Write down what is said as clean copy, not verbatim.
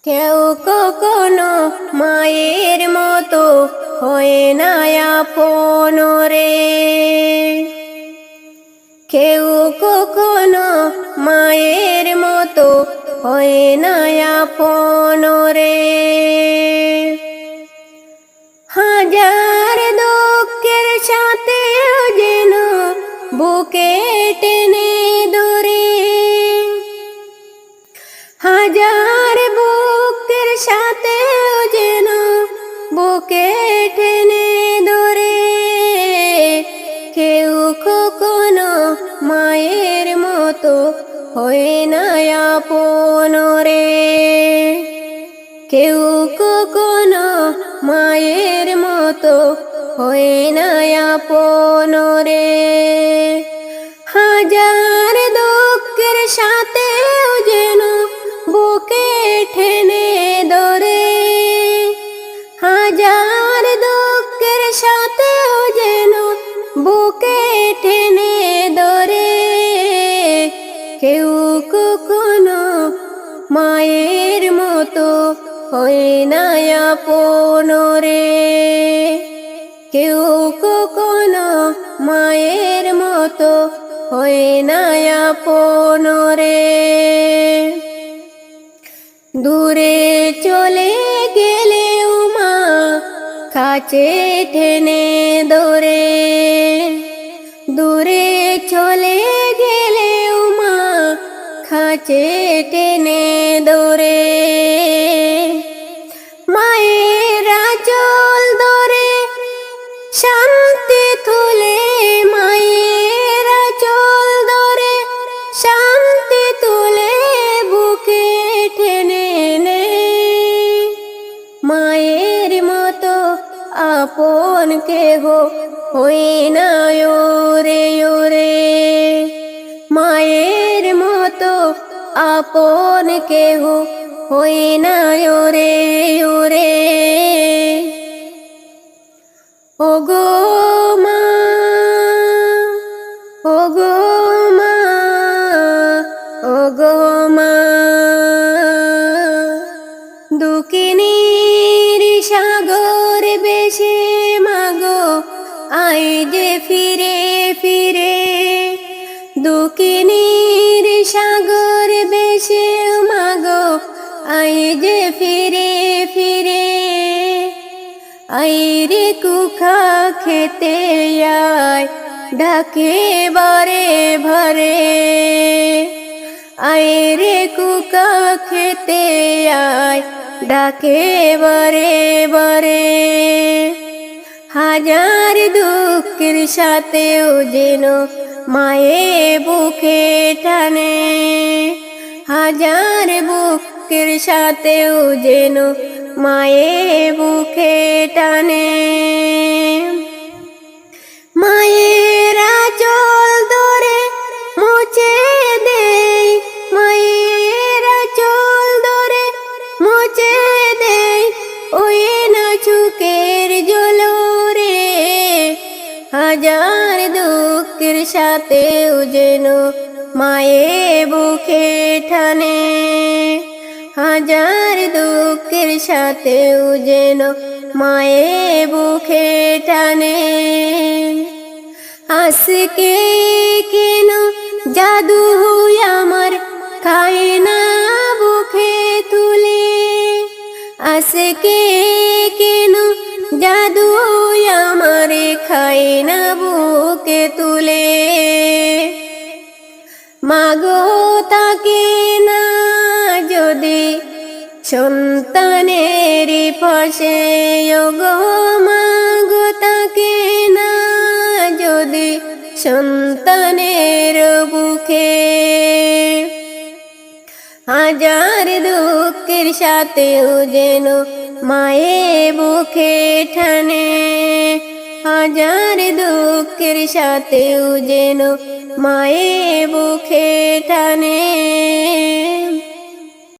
কেউ কখনো মায়ের মতো হয় না আপন রে। কেউ কখনো মায়ের মতো হয় না আপন রে। হাজার দুঃখের সাথেও যেন বুকে টেনে ধরে, হাজার বুকের সাথেও যেন বুকে টেনে ধরে। কেউ কখনো মায়ের মতো হয় না আপন রে। কেউ কখনো মায়ের মতো হয় না আপন রে। হাজার দুঃখের সাথেও যেন বুকে টেনে ধরে, হাজার দুঃখের সাথেও যেন বুকে টেনে ধরে। কেউ কখনো মায়ের মতো হয় না আপন রে। কেউ কখনো মায়ের মতো হয় না আপন রে। দূরে চলে গেলেও মা কাছে টেনে ধরে, দূরে চলে গেলেও মা কাছে টেনে ধরে। মায়ের আঁচল ধরে শান্তি তুলে, মায়ের আঁচল ধরে শান্তি তুলে বুকে টেনে নেয়। মায়ের মতো আপন কেহ হয় না ওরে ওরে। মায়ের মতো আপন কেহ হয় না ওরে ওরে। ওগো মা, ওগো মা, ওগো মা, দুঃখিনীর সাগর বেশে মাগো আই যে ফিরে ফিরে। দুঃখিনীর সাগর বেশে মাগো আই যে ফিরে ফিরে। আই রে কুখা খেতে আয় ডাকে বারে ভরে, আই রে কুকা খেতে আয় ডাকে বারে বারে। হাজার দুঃখের সাথেও যেন মায়ে বুকে টানে, হাজার বুকের সাথেও যেন মায়ে বুকে টানে। মায়ের আঁচল ধরে মুছে দেই, মায়ের আঁচল ধরে মুছে দেই ওই না চোখের জল রে। হাজার দুঃখের সাথেও যেন মায়ে বুকে টানে, হাজার দুঃখের সাথেও যেন মায়ে বুকে টানে। আজকে কেন জাদু আমার খায় না বুকে তুলে, আজকে কেন জাদু আমার খায় না বুকে তুলে। মাগো তাকে না যদি সন্তানের পাশে, ওগো মাগো তাকে না যদি সন্তানের বুকে। হাজার দুঃখের সাথেও যেন মায়ে বুকে টানে, হাজার দুঃখের সাথেও যেন মায়ে বুকে টানে।